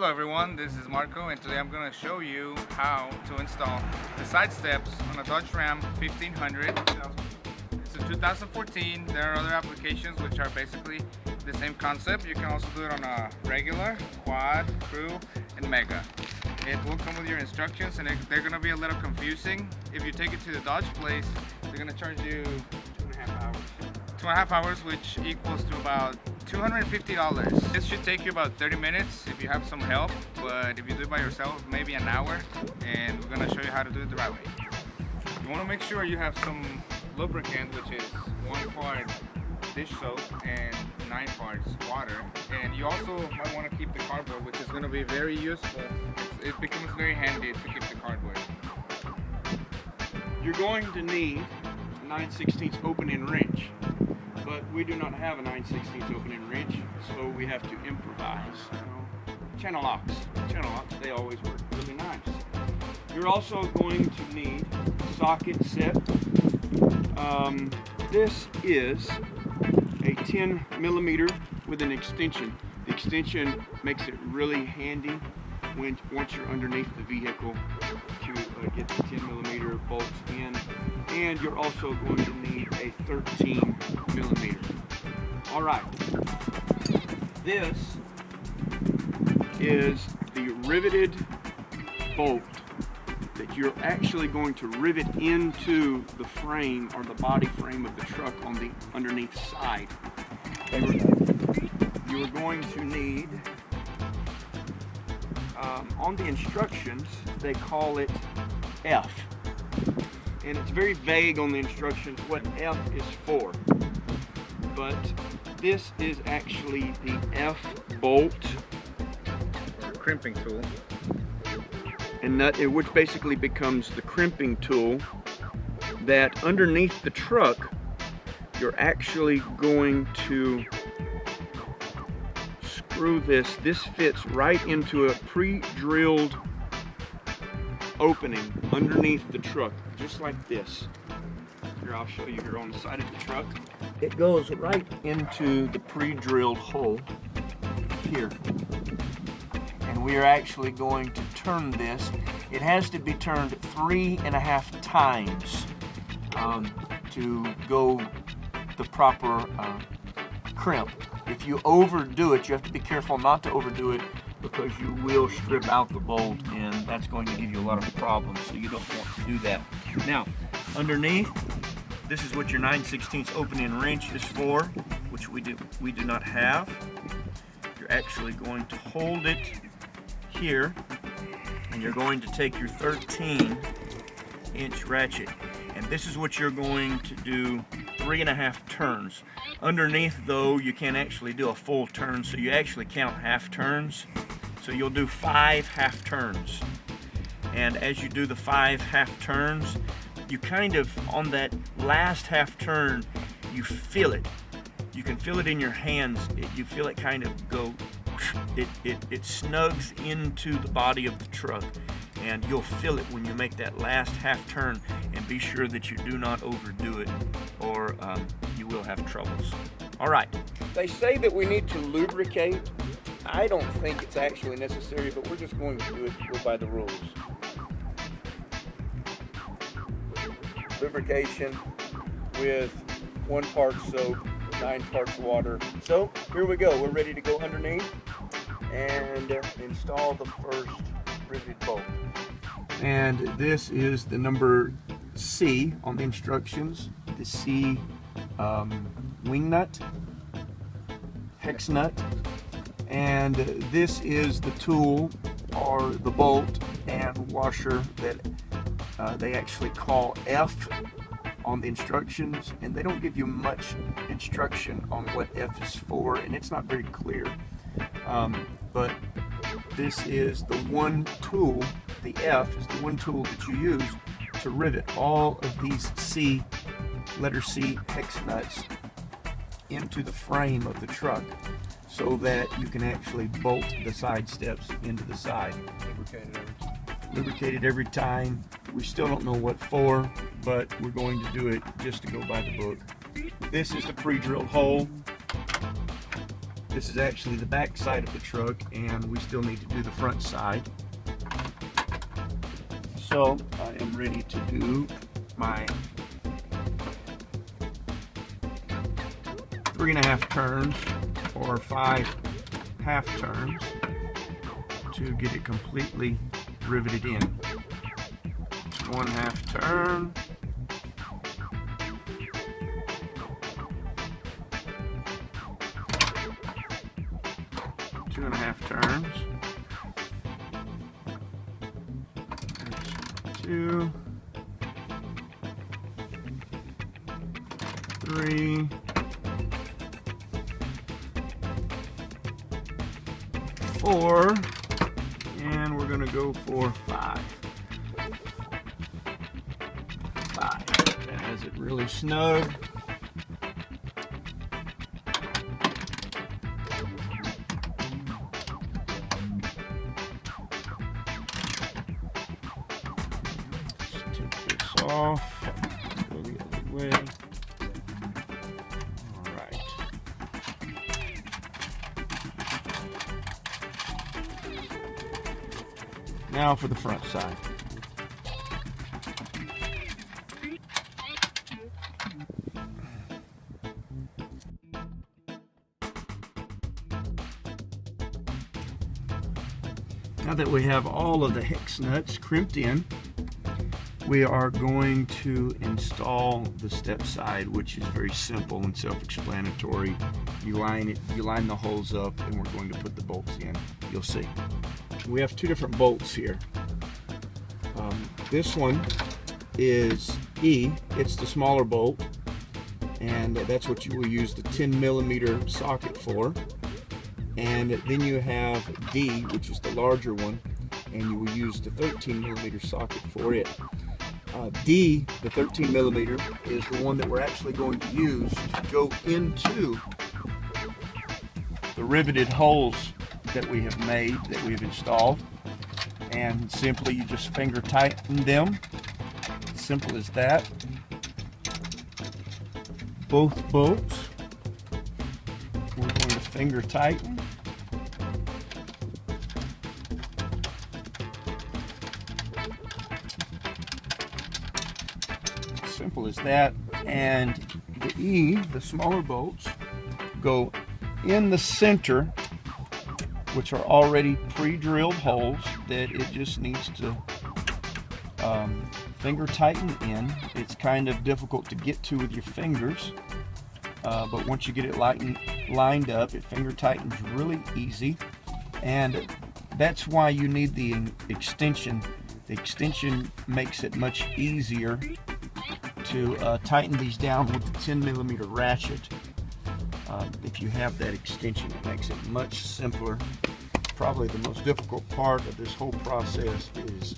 Hello everyone, this is Marco and today I'm going to show you how to install the side steps on a Dodge Ram 1500. It's a 2014. There are other applications which are basically the same concept. You can also do it on a regular, quad, crew, and mega. It will come with your instructions and they're going to be a little confusing. If you take it to the Dodge place, they're going to charge you 2.5 hours. 2.5 hours, which equals to about $250. This should take you about 30 minutes if you have some help, but if you do it by yourself, maybe an hour, and we're going to show you how to do it the right way. You want to make sure you have some lubricant, which is 1 part dish soap and 9 parts water, and you also might want to keep the cardboard, which is going to be very useful. It becomes very handy to keep the cardboard. You're going to need a 9/16 open-end wrench, but we do not have a 9/16 open-end wrench, so we have to improvise. Channel locks, they always work really nice. You're also going to need a socket set. This is a 10 millimeter with an extension. The extension makes it really handy once you're underneath the vehicle to get the 10 millimeter bolts in, and you're also going to need a 13 millimeter. All right, this is the riveted bolt that you're actually going to rivet into the frame or the body frame of the truck on the underneath side. You're going to need, on the instructions, they call it F. And it's very vague on the instructions what F is for. But this is actually the F bolt. Or crimping tool. And which basically becomes the crimping tool that underneath the truck you're actually going to screw this. This fits right into a pre-drilled opening underneath the truck, just like this. Here, I'll show you here on the side of the truck. It goes right into the pre-drilled hole here. And we are actually going to turn this. It has to be turned 3.5 times to go the proper crimp. If you overdo it, you have to be careful not to overdo it, because you will strip out the bolt, and that's going to give you a lot of problems, so you don't want to do that. Now, underneath, this is what your 9/16 open-end wrench is for, which we do not have. You're actually going to hold it here, and you're going to take your 13-inch ratchet, and this is what you're going to do 3.5 turns. Underneath, though, you can't actually do a full turn, so you actually count half turns. So you'll do 5 half turns. And as you do the 5 half turns, you kind of, on that last half turn, you feel it. You can feel it in your hands. You feel it kind of go, it snugs into the body of the truck. And you'll feel it when you make that last half turn, and be sure that you do not overdo it, or you will have troubles. All right. They say that we need to lubricate. I don't think it's actually necessary, but we're just going to do it to go by the rules. Lubrication with 1 part soap, 9 parts water. So here we go. We're ready to go underneath and install the first riveted bolt. And this is the number C on the instructions, the C wing nut, hex nut, and this is the tool or the bolt and washer that they actually call F on the instructions, and they don't give you much instruction on what F is for, and it's not very clear. But this is the one tool, the F is the one tool that you use to rivet all of these C, letter C hex nuts into the frame of the truck, so that you can actually bolt the side steps into the side. Lubricated every time. We still don't know what for, but we're going to do it just to go by the book. This is the pre-drilled hole. This is actually the back side of the truck, and we still need to do the front side. So I am ready to do my 3.5 turns or 5 half turns to get it completely riveted in. 1/2 turn. 2.5 turns. 2, 3, 4, and we're going to go for 5. 5. That has it really snug. Off, go the other way. All right. Now for the front side. Now that we have all of the hex nuts crimped in, we are going to install the step side, which is very simple and self-explanatory. You line the holes up, and we're going to put the bolts in. You'll see. We have 2 different bolts here. This one is E. It's the smaller bolt, and that's what you will use the 10mm socket for. And then you have D, which is the larger one, and you will use the 13mm socket for it. D, the 13mm, is the one that we're actually going to use to go into the riveted holes that we have made, that we've installed. And simply you just finger tighten them. Simple as that. Both bolts we're going to finger tighten. Simple as that. And the E, the smaller bolts, go in the center, which are already pre-drilled holes that it just needs to finger tighten in. It's kind of difficult to get to with your fingers, but once you get it lined up, it finger tightens really easy. And that's why you need the extension. The extension makes it much easier to tighten these down with the 10mm ratchet. If you have that extension, it makes it much simpler. Probably the most difficult part of this whole process is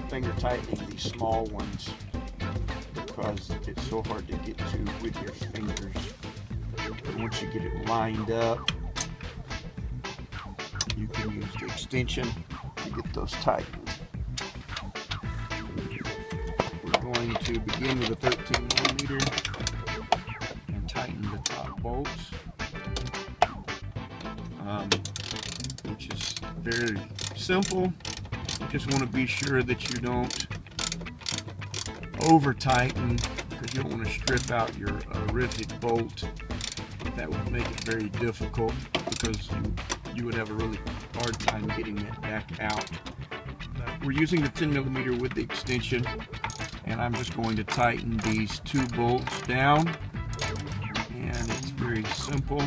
finger tightening these small ones, because it's so hard to get to with your fingers. But once you get it lined up, you can use the extension to get those tightened. We're going to begin with a 13mm and tighten the top bolts, which is very simple. You just want to be sure that you don't over tighten, because you don't want to strip out your riveted bolt. That would make it very difficult, because you would have a really hard time getting that back out. We're using the 10mm with the extension, and I'm just going to tighten these 2 bolts down, and it's very simple,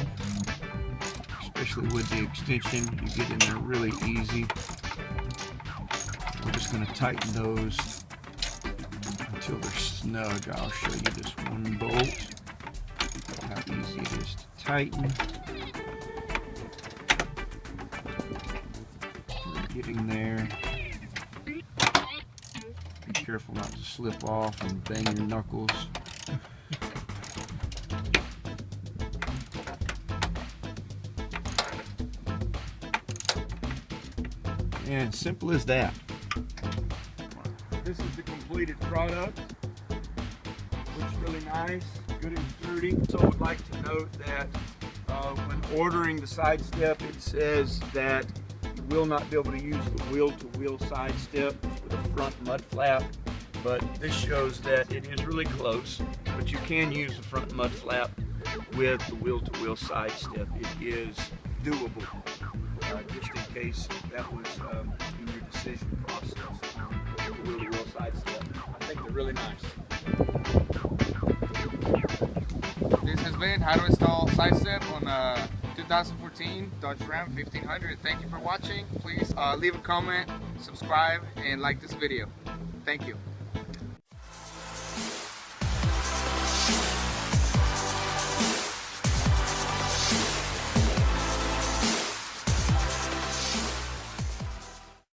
especially with the extension. You get in there really easy. We're just going to tighten those until they're snug. I'll show you this one bolt, how easy it is to tighten. We're getting there. Be careful not to slip off and bang your knuckles. And simple as that. This is the completed product. Looks really nice, good and sturdy. So I would like to note that When ordering the side step, it says that you will not be able to use the wheel-to-wheel side step with a front mud flap, but this shows that it is really close, but you can use the front mud flap with the wheel-to-wheel side step. It is doable, just in case that was in your decision process on the wheel-to-wheel side step. I think they're really nice. This has been how to install sidestep on a 2014 Dodge Ram 1500. Thank you for watching. Please leave a comment, subscribe, and like this video. Thank you.